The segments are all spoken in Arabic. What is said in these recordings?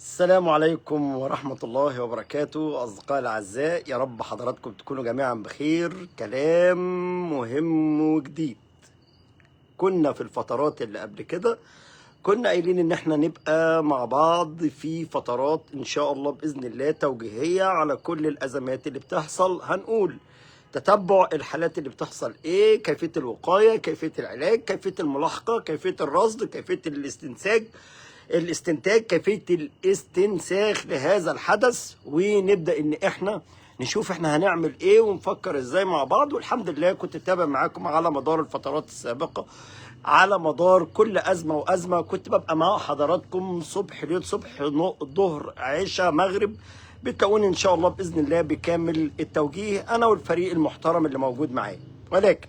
السلام عليكم ورحمة الله وبركاته أصدقائي الأعزاء، يا رب حضراتكم تكونوا جميعا بخير. كلام مهم وجديد. كنا في الفترات اللي قبل كده كنا قايلين إن احنا نبقى مع بعض في فترات إن شاء الله بإذن الله توجيهية على كل الأزمات اللي بتحصل. هنقول تتبع الحالات اللي بتحصل إيه، كيفية الوقاية، كيفية العلاج، كيفية الملاحقة، كيفية الرصد، كيفية الاستنتاج، كيفية الاستنساخ لهذا الحدث، ونبدأ ان احنا نشوف احنا هنعمل ايه ونفكر ازاي مع بعض. والحمد لله كنت اتابع معاكم على مدار الفترات السابقة، على مدار كل أزمة وأزمة كنت ببقى مع حضراتكم صبح ليل، صبح ظهر عشاء مغرب، بتكون ان شاء الله بإذن الله بكامل التوجيه انا والفريق المحترم اللي موجود معايا. ولكن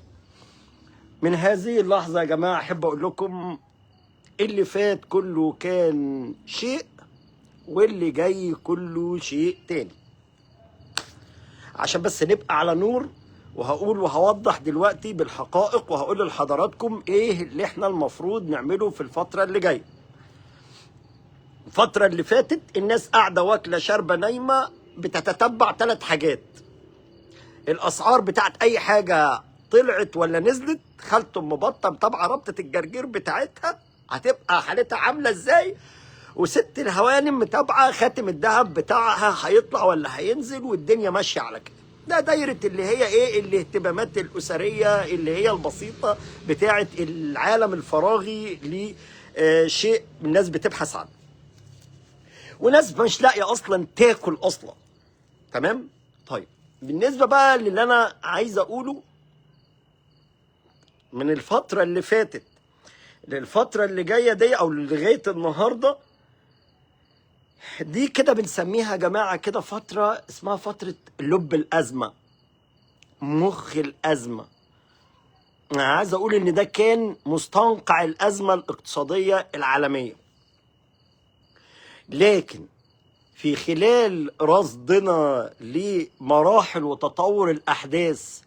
من هذه اللحظة يا جماعة احب اقول لكم اللي فات كله كان شيء، واللي جاي كله شيء تاني، عشان بس نبقى على نور. وهقول وهوضح دلوقتي بالحقائق، وهقول لحضراتكم ايه اللي احنا المفروض نعمله في الفترة اللي جاية. الفترة اللي فاتت الناس قاعدة واكلة شاربة نايمة بتتتبع 3 حاجات: الاسعار بتاعت اي حاجة طلعت ولا نزلت، خالته مبطل طبعا ربطة الجرجير بتاعتها هتبقى حالتها عاملة ازاي، وست الهوانم متابعه خاتم الذهب بتاعها هيطلع ولا هينزل، والدنيا ماشيه على كده. ده دايره اللي هي ايه، الاهتمامات الاسريه اللي هي البسيطه بتاعه العالم الفراغي لشيء الناس بتبحث عنه، وناس مش لاقيه اصلا تاكل اصلا. تمام؟ طيب بالنسبه بقى للي انا عايز اقوله من الفتره اللي فاتت للفتره اللي جايه دي او لغايه النهارده، دي كده بنسميها يا جماعة كده فترة اسمها فترة لب الأزمة، مخ الأزمة. أنا عايز أقول إن ده كان مستنقع الأزمة الاقتصادية العالمية، لكن في خلال رصدنا لمراحل وتطور الأحداث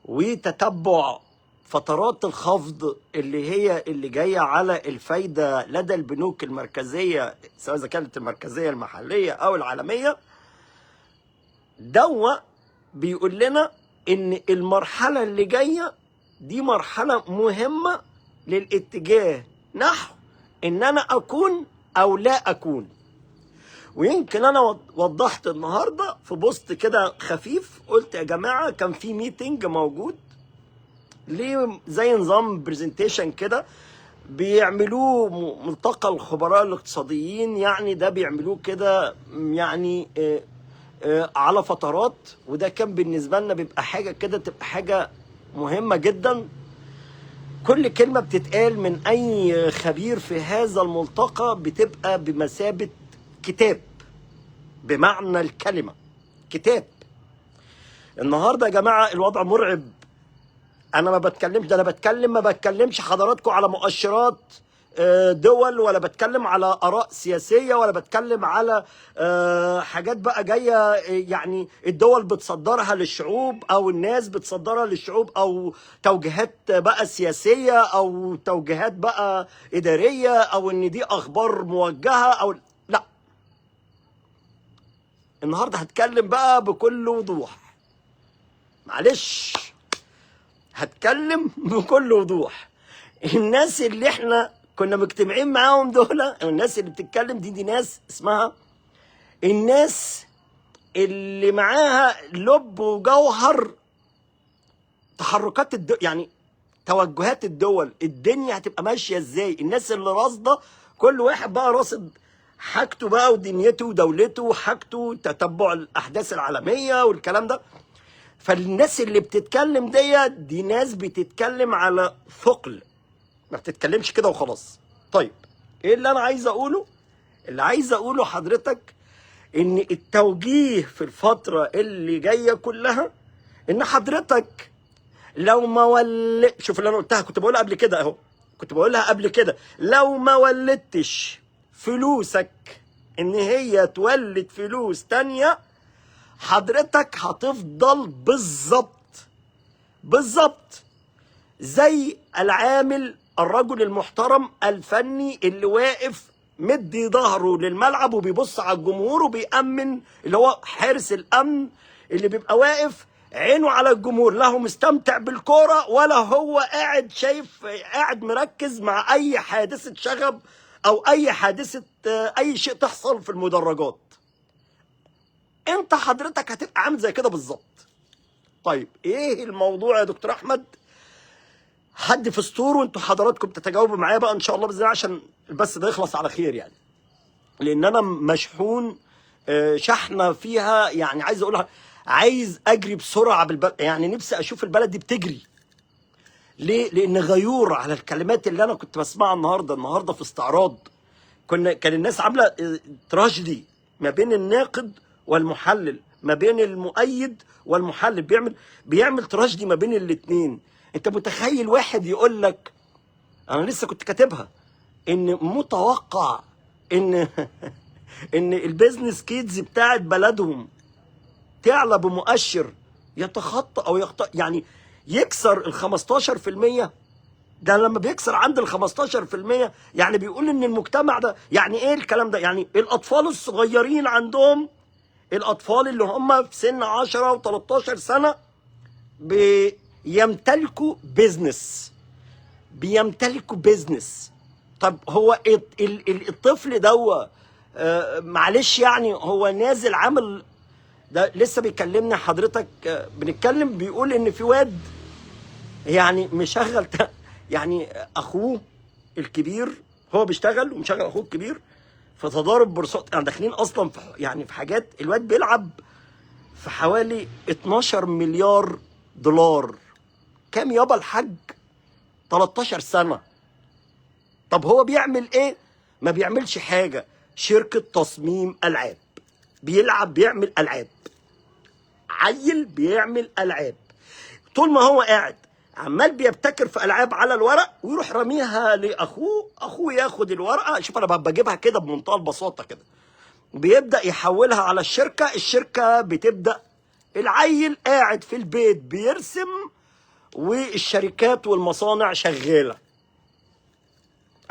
وتتبع فترات الخفض اللي جايه على الفايده لدى البنوك المركزيه، سواء اذا كانت المركزيه المحليه او العالميه، دوا بيقول لنا ان المرحله اللي جايه دي مرحله مهمه للاتجاه نحو ان انا اكون او لا اكون. ويمكن انا وضحت النهارده في بوست كده خفيف، قلت يا جماعه كان في ميتنج موجود ليه زي نظام برزنتيشن كده بيعملوه ملتقى الخبراء الاقتصاديين، يعني ده بيعملوه كده يعني على فترات، وده كان بالنسبة لنا بيبقى حاجة كده، تبقى حاجة مهمة جدا. كل كلمة بتتقال من أي خبير في هذا الملتقى بتبقى بمثابة كتاب، بمعنى الكلمة كتاب. النهاردة يا جماعة الوضع مرعب. انا ما بتكلمش، ده انا ما بتكلمش حضراتكم على مؤشرات دول، ولا بتكلم على اراء سياسيه، ولا بتكلم على حاجات بقى جايه يعني الدول بتصدرها للشعوب او الناس بتصدرها للشعوب، او توجيهات بقى سياسيه او توجيهات بقى اداريه، او ان دي اخبار موجهه او لا. النهارده هتكلم بقى بكل وضوح، معلش هتكلم بكل وضوح. الناس اللي احنا كنا مجتمعين معاهم دول، الناس اللي بتتكلم دي ناس اسمها الناس اللي معاها لب وجوهر تحركات يعني توجهات الدول، الدنيا هتبقى ماشية ازاي. الناس اللي راصدة، كل واحد بقى راصد حاجته بقى ودنيته ودولته وحاجته، تتبع الأحداث العالمية والكلام ده. فالناس اللي بتتكلم دي ناس بتتكلم على ثقل، ما بتتكلمش كده وخلاص. طيب ايه اللي انا عايز اقوله؟ اللي عايز اقوله حضرتك ان التوجيه في الفترة اللي جاية كلها ان حضرتك لو ما شوف اللي انا قلتها، كنت بقولها قبل كده اهو، كنت بقولها قبل كده، لو ما ولدتش فلوسك ان هي تولد فلوس تانية، حضرتك هتفضل بالظبط زي العامل الرجل المحترم الفني اللي واقف مدي ظهره للملعب وبيبص على الجمهور وبيأمن، اللي هو حارس الأمن اللي بيبقى واقف عينه على الجمهور، لا هو مستمتع بالكورة ولا هو قاعد شايف، قاعد مركز مع أي حادثة شغب أو أي حادثة أي شيء تحصل في المدرجات. أنت حضرتك هتبقى عامل زي كده بالظبط. طيب إيه الموضوع يا دكتور أحمد؟ حد في سطور وانتوا حضراتكم تتجاوبوا معايا بقى ان شاء الله باذن الله، عشان البث ده يخلص على خير يعني، لان انا مشحون شحنه فيها يعني، عايز اقولها عايز اجري بسرعه بالبلد، يعني نفسي اشوف البلد دي بتجري. ليه؟ لان غيور على الكلمات اللي انا كنت بسمعها النهارده في استعراض. كان الناس عامله تراجيدي ما بين الناقد والمحلل، ما بين المؤيد والمحلل، بيعمل تراجيدي ما بين الاثنين. انت متخيل واحد يقول لك، انا لسه كنت كاتبها، ان متوقع ان ان البيزنس كيدز بتاعت بلدهم تعلى بمؤشر يتخطى او يعني يكسر ال 15%. ده لما بيكسر عند ال 15% يعني بيقول ان المجتمع ده، يعني ايه الكلام ده؟ يعني الاطفال الصغيرين عندهم، الاطفال اللي هم في سن 10 و13 سنه بيمتلكوا بيزنس. طب هو الطفل ده معلش يعني هو نازل عامل ده، لسه بيكلمني حضرتك بنتكلم، بيقول ان في واد يعني مشغل يعني اخوه الكبير، هو بيشتغل ومشغل اخوه الكبير في تضارب بورصات، يعني داخلين اصلا في يعني في حاجات، الواد بيلعب في حوالي 12 مليار دولار. كام يابا الحاج؟ 13 سنة. طب هو بيعمل ايه؟ ما بيعملش حاجة، شركة تصميم ألعاب، بيعمل ألعاب، عيل بيعمل ألعاب. طول ما هو قاعد عمال بيبتكر في ألعاب على الورق ويروح رميها لأخوه، أخوه ياخد الورقة، شوف أنا بجيبها كده بمنتهى البساطة كده، بيبدأ يحولها على الشركة بتبدأ، العيل قاعد في البيت بيرسم والشركات والمصانع شغالة.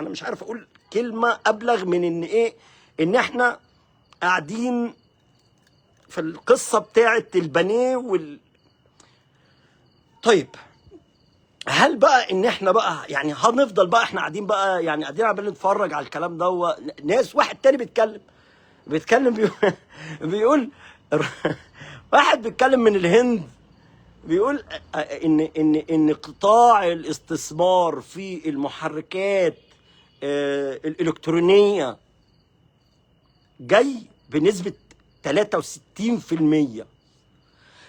انا مش عارف اقول كلمة ابلغ من ان ايه، ان احنا قاعدين في القصة بتاعة البانيه طيب هل بقى ان احنا بقى يعني هنفضل بقى احنا قاعدين بقى يعني قاعدين عمالين نتفرج على الكلام ده؟ ناس، واحد تاني بيتكلم بيقول واحد بيتكلم من الهند، بيقول ان قطاع الاستثمار في المحركات الالكترونيه جاي بنسبه 63%.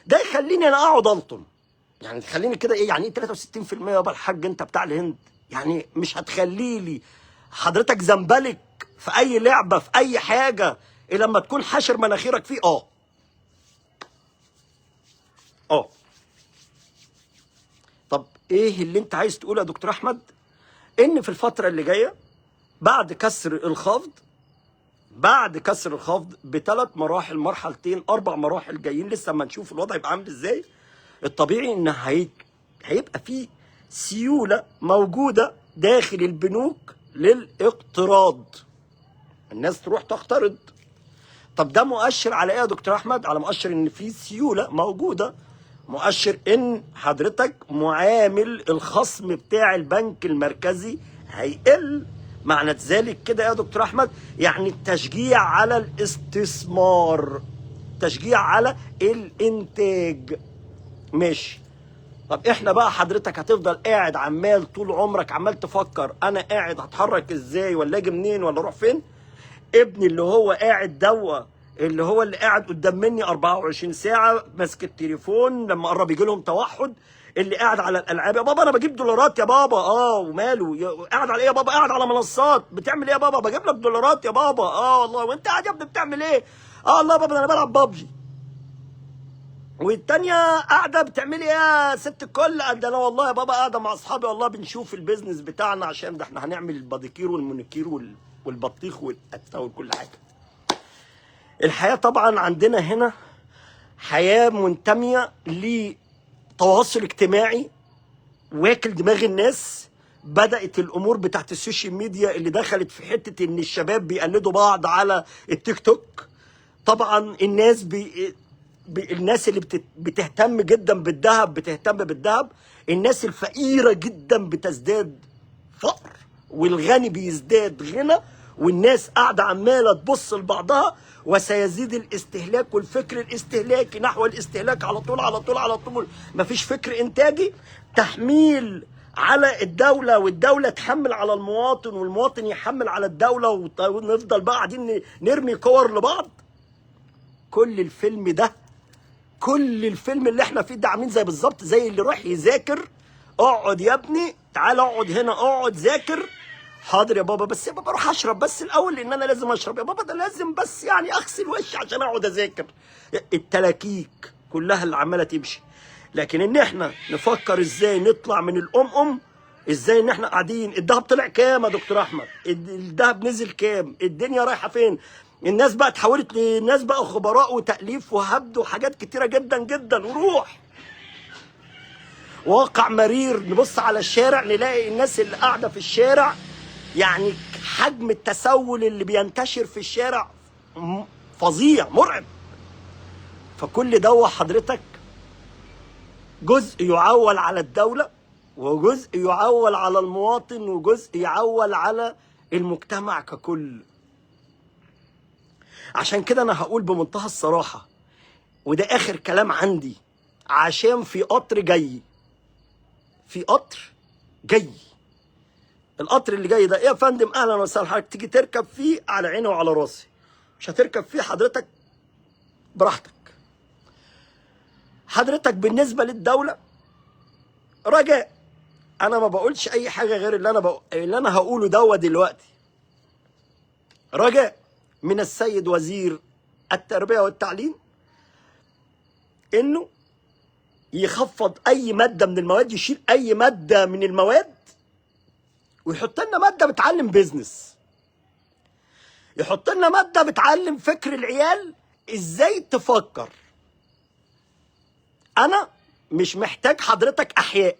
ده يخليني انا اقعد الطم، يعني تخليني كده ايه، يعني ايه 63% يابا الحاج انت بتاع الهند؟ يعني مش هتخلي لي حضرتك زنبلك في اي لعبه في اي حاجه الا لما تكون حاشر مناخيرك فيه؟ طب ايه اللي انت عايز تقوله يا دكتور احمد؟ ان في الفتره اللي جايه بعد كسر الخفض بثلاث مراحل، مرحلتين 4 مراحل جايين، لسه اما نشوف الوضع يبقى عامل ازاي. الطبيعي ان هيبقى في سيوله موجوده داخل البنوك للاقتراض، الناس تروح تقترض. طب ده مؤشر على ايه يا دكتور احمد؟ على مؤشر ان في سيوله موجوده، مؤشر ان حضرتك معامل الخصم بتاع البنك المركزي هيقل. معنى ذلك كده يا دكتور احمد يعني التشجيع على الاستثمار، تشجيع على الانتاج. ماشي. طب احنا بقى حضرتك هتفضل قاعد عمال طول عمرك عمال تفكر انا قاعد هتحرك ازاي ولا اجي منين ولا اروح فين؟ ابني اللي هو قاعد اللي قاعد قدام مني 24 ساعة ماسك التليفون، لما قرب يجي لهم توحد، اللي قاعد على الالعاب، يا بابا انا بجيب دولارات يا بابا. وماله؟ قاعد على ايه يا بابا؟ قاعد على منصات. بتعمل ايه يا بابا؟ بجيب لك دولارات يا بابا. والله. وانت قاعد يا ابني بتعمل ايه؟ والله يا بابا انا بلعب بابجي. والتانية قاعدة بتعملي ايه يا ست الكل؟ ده انا والله يا بابا قاعدة مع اصحابي والله بنشوف البيزنس بتاعنا، عشان ده احنا هنعمل الباديكير والمونيكير والبطيخ والقتة وكل حاجة. الحياة طبعا عندنا هنا حياة منتمية لتواصل اجتماعي واكل دماغ الناس، بدأت الامور بتاعت السوشيال ميديا اللي دخلت في حتة ان الشباب بيقلدوا بعض على التيك توك. طبعا الناس الناس اللي بتهتم جدا بالذهب بتهتم بالذهب، الناس الفقيرة جدا بتزداد فقر، والغني بيزداد غنى، والناس قاعدة عمالة تبص لبعضها، وسيزيد الاستهلاك والفكر الاستهلاكي نحو الاستهلاك على طول على طول على طول. مفيش فكر انتاجي، تحميل على الدولة، والدولة تحمل على المواطن، والمواطن يحمل على الدولة، ونفضل بقى قاعدين نرمي كور لبعض. كل الفيلم ده، كل الفيلم اللي احنا فيه ده عاملين زي بالظبط زي اللي راح يذاكر. اقعد يا ابني، تعال اقعد هنا، اقعد ذاكر. حاضر يا بابا، بس يا بابا اروح اشرب بس الاول لان انا لازم اشرب. يا بابا ده لازم بس يعني اغسل وشي عشان اقعد اذاكر. التلاكيك كلها اللي عماله تمشي. لكن ان احنا نفكر ازاي نطلع من ازاي ان احنا قاعدين. الدهب طلع كام يا دكتور احمد؟ الدهب نزل كام؟ الدنيا رايحه فين؟ الناس بقى اتحولت لناس بقى خبراء وتأليف وهبد وحاجات كتيره جدا جدا. وروح واقع مرير، نبص على الشارع نلاقي الناس اللي قاعده في الشارع، يعني حجم التسول اللي بينتشر في الشارع فظيع مرعب. فكل ده حضرتك جزء يعول على الدولة، وجزء يعول على المواطن، وجزء يعول على المجتمع ككل. عشان كده انا هقول بمنتهى الصراحة، وده اخر كلام عندي، عشان في قطر جاي، في قطر جاي. القطر اللي جاي ده ايه يا فندم؟ اهلا وسهلا، حضرتك تيجي تركب فيه على عيني وعلى راسي. مش هتركب فيه حضرتك براحتك. حضرتك بالنسبه للدوله رجاء، انا ما بقولش اي حاجه غير اللي انا هقوله دلوقتي. رجاء من السيد وزير التربيه والتعليم انه يخفض اي ماده من المواد، يشيل اي ماده من المواد، ويحط لنا ماده بتعلم بيزنس، يحط لنا ماده بتعلم فكر العيال ازاي تفكر. انا مش محتاج حضرتك احياء،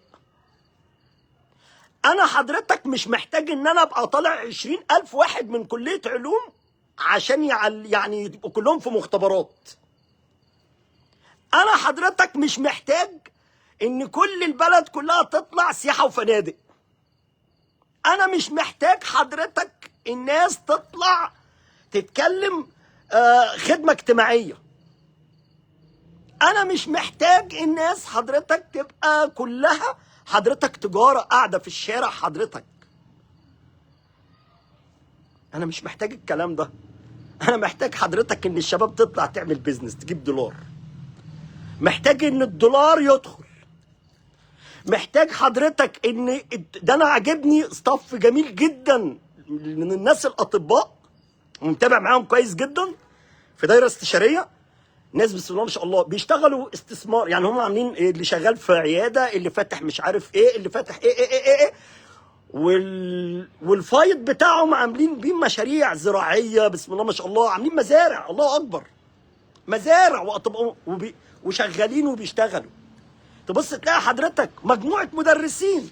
انا حضرتك مش محتاج ان انا ابقى طالع 20,000 واحد من كلية علوم عشان يعني يبقوا كلهم في مختبرات. انا حضرتك مش محتاج ان كل البلد كلها تطلع سياحة وفنادق. انا مش محتاج حضرتك الناس تطلع تتكلم خدمة اجتماعية. انا مش محتاج الناس حضرتك تبقى كلها حضرتك تجارة قاعدة في الشارع. حضرتك انا مش محتاج الكلام ده. انا محتاج حضرتك ان الشباب تطلع تعمل بيزنس تجيب دولار، محتاج ان الدولار يدخل، محتاج حضرتك ان ده. انا عاجبني صف جميل جدا من الناس الاطباء، ومتابع معاهم كويس جدا في دايره استشاريه. ناس بسم الله ما شاء الله بيشتغلوا استثمار، يعني هم عاملين اللي شغال في عياده، اللي فاتح مش عارف ايه، اللي فاتح ايه والفايض بتاعهم عاملين بيه مشاريع زراعيه بسم الله ما شاء الله، عاملين مزارع، الله اكبر، مزارع واطباء وشغالين وبيشتغلوا. تبص تلاقي حضرتك مجموعه مدرسين،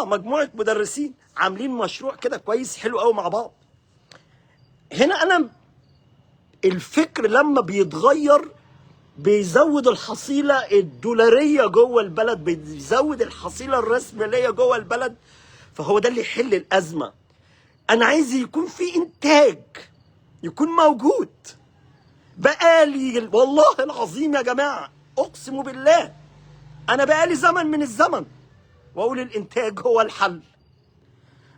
مجموعه مدرسين عاملين مشروع كده كويس حلو قوي مع بعض. هنا انا الفكر لما بيتغير بيزود الحصيلة الدولارية جوه البلد، بيزود الحصيلة الرأسمالية جوه البلد، فهو ده اللي يحل الأزمة. أنا عايز يكون في إنتاج، يكون موجود. بقالي والله العظيم يا جماعة أقسم بالله أنا بقالي زمن من الزمن وأقول الإنتاج هو الحل.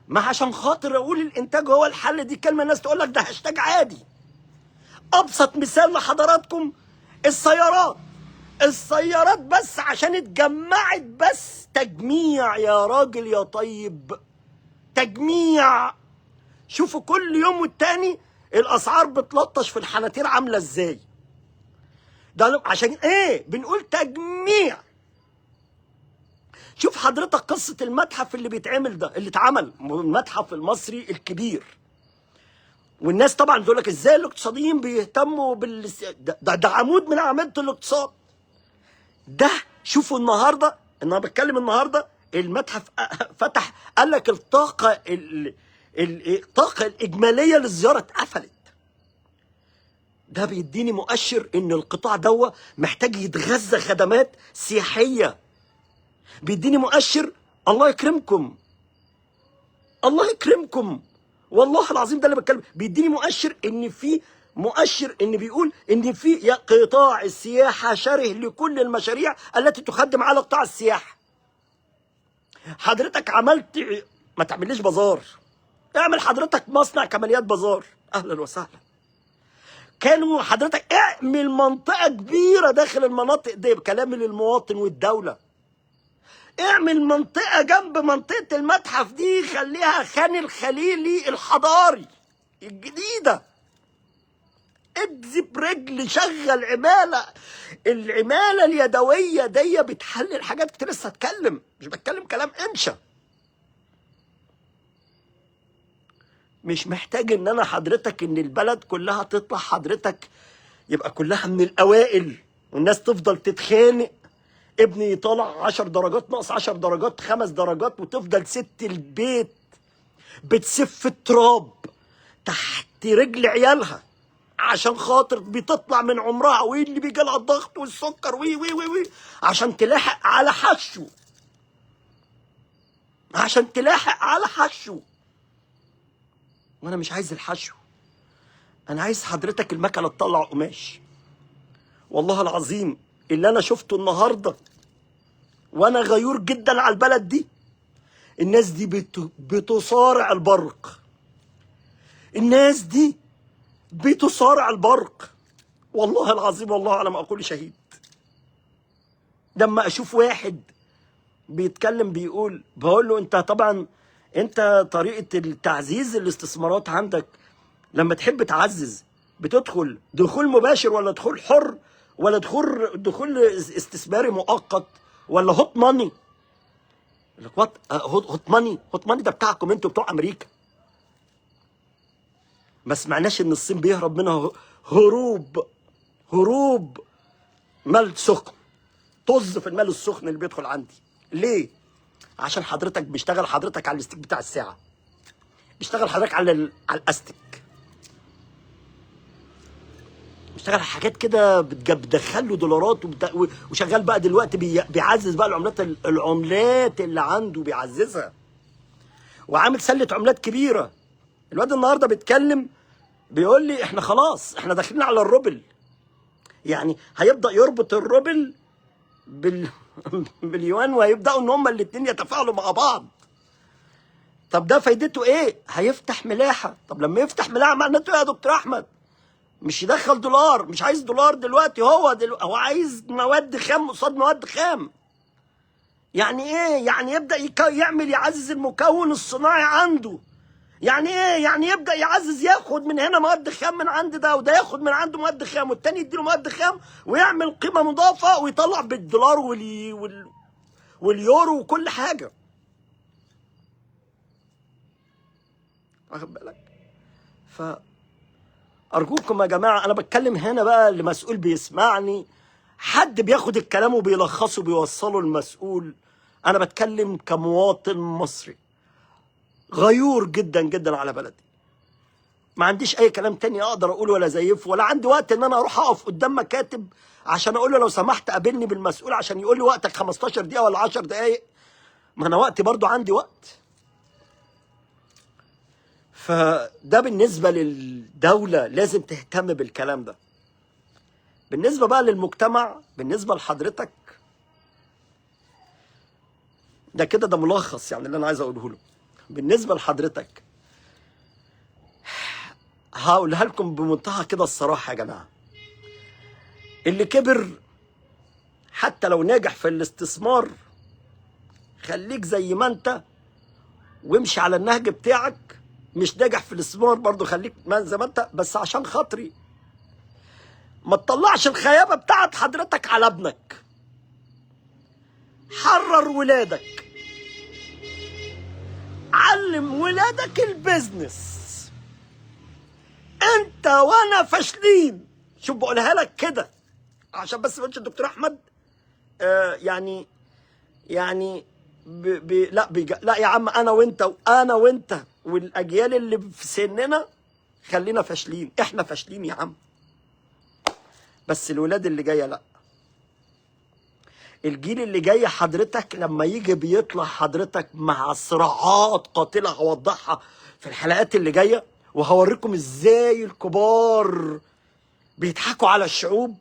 ما عشان خاطر أقول الإنتاج هو الحل دي كلمة الناس تقول لك ده هاشتاج عادي. ابسط مثال لحضراتكم السيارات بس عشان اتجمعت، بس تجميع يا راجل يا طيب، تجميع. شوفوا كل يوم والتاني الاسعار بتلطش في الحناتير عامله ازاي. ده عشان ايه؟ بنقول تجميع. شوف حضرتك قصه المتحف اللي بيتعمل ده، اللي اتعمل المتحف المصري الكبير، والناس طبعا بتقول لك ازاي الاقتصاديين بيهتموا ده عمود من اعمده الاقتصاد ده. شوفوا النهارده، انا بتكلم النهارده المتحف فتح، قال لك الطاقة الإجمالية للزيارة اتقفلت. ده بيديني مؤشر إن القطاع ده محتاج يتغذى خدمات سياحية. بيديني مؤشر، الله يكرمكم الله يكرمكم، والله العظيم ده اللي بتكلم. بيديني مؤشر ان بيقول ان في قطاع السياحه شره لكل المشاريع التي تخدم على قطاع السياحه. حضرتك عملت، ما تعمليش بازار، اعمل حضرتك مصنع كماليات بازار، اهلا وسهلا. كانوا حضرتك اعمل منطقه كبيره داخل المناطق دي، بكلام للمواطن والدوله. اعمل منطقة جنب منطقة المتحف دي، خليها خان الخليلي الحضاري الجديدة. اجذب رجل، شغل عمالة. العمالة اليدوية دي بتحلل حاجات كتير. لسه هتكلم، مش بتكلم كلام انشا. مش محتاج ان انا حضرتك ان البلد كلها تطلع حضرتك يبقى كلها من الاوائل والناس تفضل تتخانق. ابني طالع 10 درجات، ناقص 10 درجات، 5 درجات، وتفضل ست البيت بتسف التراب تحت رجل عيالها عشان خاطر بتطلع من عمرها، واللي بيجي لها الضغط والسكر وي وي وي وي عشان تلاحق على حشو، عشان تلاحق على حشو. وانا مش عايز الحشو، انا عايز حضرتك المكنه تطلع قماش. والله العظيم اللي انا شفته النهارده وانا غيور جدا على البلد دي، الناس دي بتصارع البرق. الناس دي بتصارع البرق، والله العظيم، والله على ما اقول شهيد. لما اشوف واحد بيتكلم بقول له انت طبعا انت طريقه التعزيز الاستثمارات عندك لما تحب تعزز بتدخل دخول مباشر ولا دخول حر ولا دخول استثماري مؤقت ولا هوت ماني؟ هوت ماني ده بتاعكم انتوا بتوع امريكا. ما سمعناش ان الصين بيهرب منها هروب مال سخن. طز في المال السخن اللي بيدخل عندي. ليه؟ عشان حضرتك بيشتغل حضرتك على الاستيك بتاع الساعه، بيشتغل حضرتك على الاستيك، بيشتغل على حاجات كده بتدخل له دولارات وشغال بقى دلوقتي بيعزز بقى العملات اللي عنده بيعززها، وعامل سله عملات كبيره. الواد النهارده بيتكلم بيقول لي احنا خلاص احنا داخلين على الروبل، يعني هيبدا يربط الروبل باليوان، وهيبداوا ان هما الاثنين يتفاعلوا مع بعض. طب ده فايدته ايه؟ هيفتح ملاحه. طب لما يفتح ملاحه معناته ايه يا دكتور احمد؟ مش يدخل دولار، مش عايز دولار دلوقتي، هو عايز مواد خام قصاد مواد خام. يعني ايه؟ يعني يبدا يعزز المكون الصناعي عنده. يعني ايه؟ يعني يبدا يعزز، ياخد من هنا مواد خام من عند ده، وده ياخد من عنده مواد خام، والتاني يديله مواد خام، ويعمل قيمه مضافه ويطلع بالدولار واليورو وكل حاجه. واخد بالك؟ ارجوكم يا جماعه، انا بتكلم هنا بقى لمسؤول بيسمعني، حد بياخد الكلام وبيلخصه وبيوصله المسؤول. انا بتكلم كمواطن مصري غيور جدا جدا على بلدي. ما عنديش اي كلام تاني اقدر اقوله ولا زيفه، ولا عندي وقت ان انا اروح اقف قدام مكاتب عشان اقول له لو سمحت قابلني بالمسؤول عشان يقول لي وقتك 15 دقيقه ولا 10 دقائق. ما انا وقتي برضو عندي وقت. فده بالنسبه للدوله لازم تهتم بالكلام ده. بالنسبه بقى للمجتمع، بالنسبه لحضرتك، ده كده ده ملخص يعني اللي انا عايز اقوله له. بالنسبه لحضرتك هقولها لكم بمنتهى كده الصراحه يا جماعه، اللي كبر حتى لو ناجح في الاستثمار خليك زي ما انت وامشي على النهج بتاعك. مش ناجح في الاستثمار برضه خليك زي ما انت، بس عشان خاطري ما تطلعش الخيابه بتاعت حضرتك على ابنك. حرر ولادك، علم ولادك البيزنس. انت وانا فاشلين. شوف بقولها لك كده عشان بس ما تقولش الدكتور احمد يعني لا يا عم، انا وانت والاجيال اللي في سننا خلينا فاشلين، احنا فاشلين يا عم، بس الولاد اللي جايه لا. الجيل اللي جاي حضرتك لما يجي بيطلع حضرتك مع صراعات قاتله، هوضحها في الحلقات اللي جايه، وهوريكم ازاي الكبار بيضحكوا على الشعوب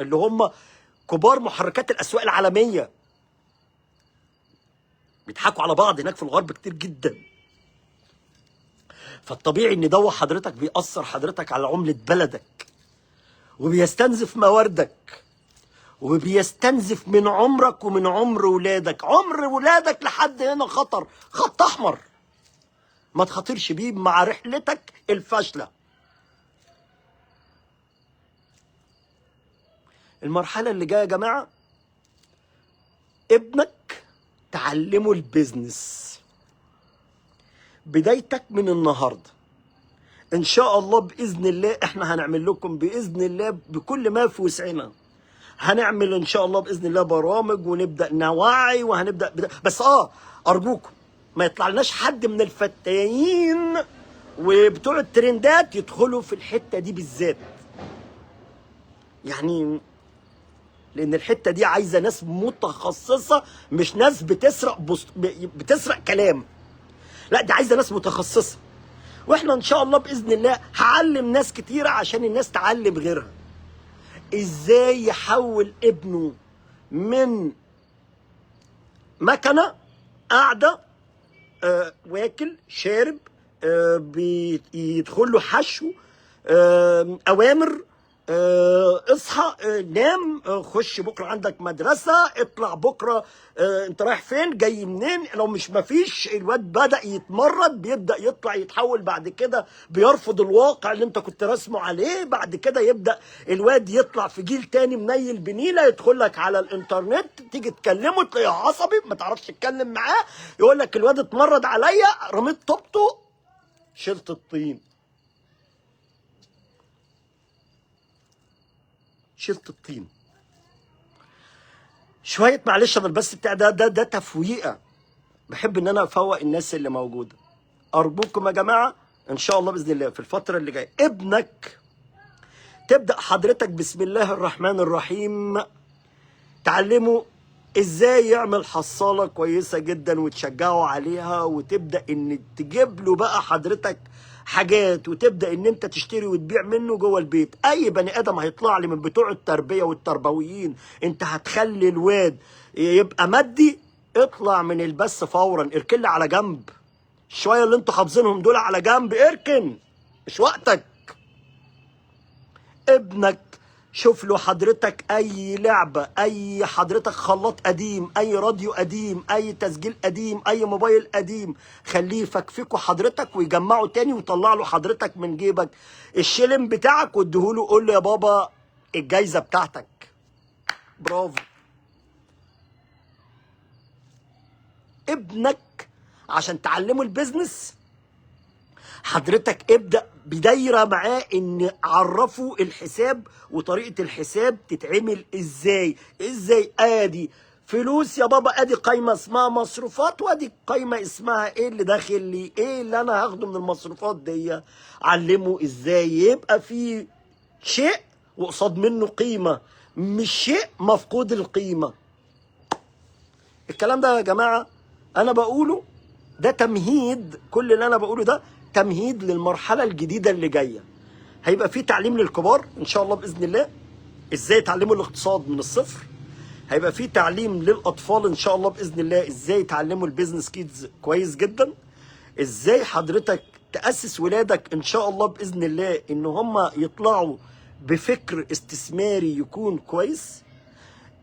اللي هم كبار محركات الاسواق العالميه، بيضحكوا على بعض هناك في الغرب كتير جدا. فالطبيعي ان ده حضرتك بيأثر حضرتك على عملة بلدك، وبيستنزف مواردك، وبيستنزف من عمرك ومن عمر ولادك. عمر ولادك لحد هنا خطر، خط احمر ما تخاطرش بيه مع رحلتك الفاشله. المرحله اللي جايه يا جماعه، ابنك تعلمه البيزنس، بدايتك من النهارده ان شاء الله باذن الله. احنا هنعمل لكم باذن الله بكل ما في وسعنا، هنعمل ان شاء الله باذن الله برامج، ونبدا نوعي، وهنبدا بس ارجوكم ما يطلعلناش حد من الفتاين وبتوع الترندات يدخلوا في الحته دي بالذات، يعني لان الحته دي عايزه ناس متخصصه، مش ناس بتسرق كلام، لا دي عايزه ناس متخصصه. واحنا ان شاء الله باذن الله هعلم ناس كتيره عشان الناس تعلم غيرها ازاي يحول ابنه من مكنه قاعده واكل شارب بيدخل له حشو اوامر، اصحى نام، خش بكره عندك مدرسه، اطلع بكره انت رايح فين جاي منين. لو مش مفيش الواد بدا يتمرد، بيبدا يطلع يتحول بعد كده، بيرفض الواقع اللي انت كنت راسمه عليه. بعد كده يبدا الواد يطلع في جيل تاني منيل بنيله، يدخل لك على الانترنت تيجي تكلمه تلاقيه عصبي ما تعرفش تتكلم معاه، يقول لك الواد اتمرد عليا، رميت طوبته شلت الطين، شلت الطين. شويه معلش انا بس بتاع ده تفويقه، بحب ان انا افوق الناس اللي موجوده. ارجوكم يا جماعه ان شاء الله باذن الله في الفتره اللي جايه ابنك تبدا حضرتك بسم الله الرحمن الرحيم تعلمه ازاي يعمل حصاله كويسه جدا وتشجعه عليها، وتبدا ان تجيب له بقى حضرتك حاجات، وتبدا ان انت تشتري وتبيع منه جوه البيت. اي بني ادم هيطلع لي من بتوع التربيه والتربويين انت هتخلي الواد يبقى مادي، اطلع من البث فورا، اركن لي على جنب. شويه اللي انتوا حافظينهم دول على جنب، اركن، مش وقتك. ابنك شوف له حضرتك اي لعبه، اي حضرتك خلاط قديم، اي راديو قديم، اي تسجيل قديم، اي موبايل قديم، خليه يفكفكه حضرتك ويجمعه تاني، ويطلع له حضرتك من جيبك الشلم بتاعك واديهوله، قول له يا بابا الجايزه بتاعتك. برافو. ابنك عشان تعلمه البيزنس حضرتك ابدأ بدايرة معاه، ان عرفه الحساب وطريقة الحساب تتعمل ازاي. ادي فلوس يا بابا، ادي قايمة اسمها مصروفات، وادي قايمة اسمها ايه اللي داخل لي، ايه اللي انا هاخده من المصروفات دي. علمه ازاي يبقى في شيء وقصاد منه قيمة، مش شيء مفقود القيمة. الكلام ده يا جماعة انا بقوله ده تمهيد، كل اللي انا بقوله ده تمهيد للمرحله الجديده اللي جايه. هيبقى في تعليم للكبار ان شاء الله باذن الله ازاي يتعلموا الاقتصاد من الصفر، هيبقى في تعليم للاطفال ان شاء الله باذن الله ازاي يتعلموا البيزنس كيدز كويس جدا، ازاي حضرتك تاسس ولادك ان شاء الله باذن الله ان هم يطلعوا بفكر استثماري يكون كويس،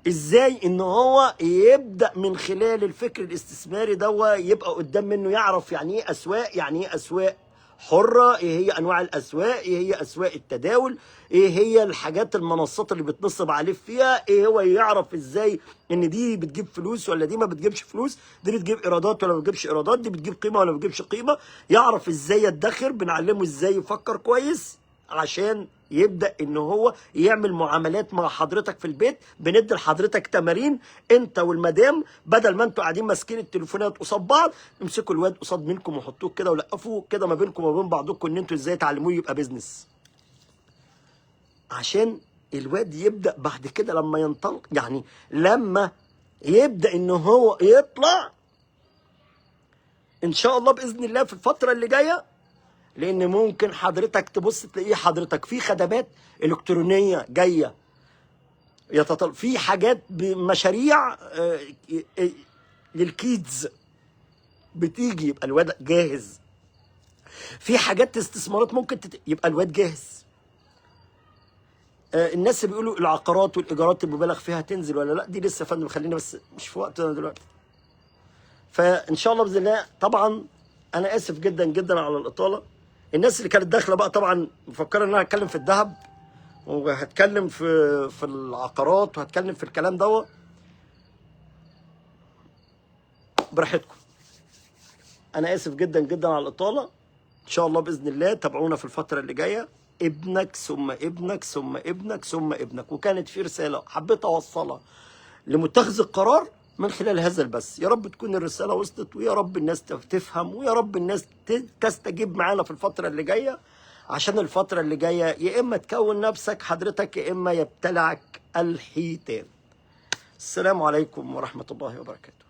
ازاي ان هو يبدا من خلال الفكر الاستثماري ده يبقى قدام منه يعرف يعني ايه اسواق، يعني ايه اسواق حره، ايه هي انواع الاسواق، ايه هي اسواق التداول، ايه هي الحاجات المنصات اللي بتنصب عليه فيها، ايه هو يعرف ازاي ان دي بتجيب فلوس ولا دي ما بتجيبش فلوس، دي بتجيب ايرادات ولا ما بتجيبش ايرادات، دي بتجيب قيمه ولا ما بتجيبش قيمه، يعرف ازاي يدخر، بنعلمه ازاي يفكر كويس. عشان يبدأ ان هو يعمل معاملات مع حضرتك في البيت. بندي لحضرتك تمارين انت والمدام، بدل ما انتوا قاعدين ماسكين التليفونات قصاد بعض، امسكوا الواد قصاد منكم وحطوه كده ولقفوه كده ما بينكم وما بين بعضكم ان انتوا ازاي تعلموه يبقى بيزنس، عشان الواد يبدأ بعد كده لما ينطلق، يعني لما يبدأ ان هو يطلع ان شاء الله باذن الله في الفتره اللي جايه. لان ممكن حضرتك تبص تلاقيه حضرتك في خدمات الكترونيه جايه، في حاجات بمشاريع للكيدز بتيجي يبقى الواد جاهز، في حاجات استثمارات ممكن يبقى الواد جاهز. الناس اللي بيقولوا العقارات والايجارات المبالغ فيها تنزل ولا لا، دي لسه يا فندم خلينا بس مش في وقتنا دلوقتي. فان شاء الله باذن الله. طبعا انا اسف جدا جدا على الاطاله. الناس اللي كانت داخله بقى طبعا مفكره ان انا هتكلم في الذهب وهتكلم في العقارات وهتكلم في الكلام دوت، براحتكم. انا اسف جدا جدا على الاطاله. ان شاء الله باذن الله تابعونا في الفتره اللي جايه. ابنك ثم ابنك ثم ابنك ثم ابنك. وكانت في رساله حبيت اوصلها لمتخذ القرار من خلال هذا البث. يا رب تكون الرساله وصلت، ويا رب الناس تفهم، ويا رب الناس تستجيب معانا في الفتره اللي جايه، عشان الفتره اللي جايه يا اما تكون نفسك حضرتك يا اما يبتلعك الحيتان. السلام عليكم ورحمه الله وبركاته.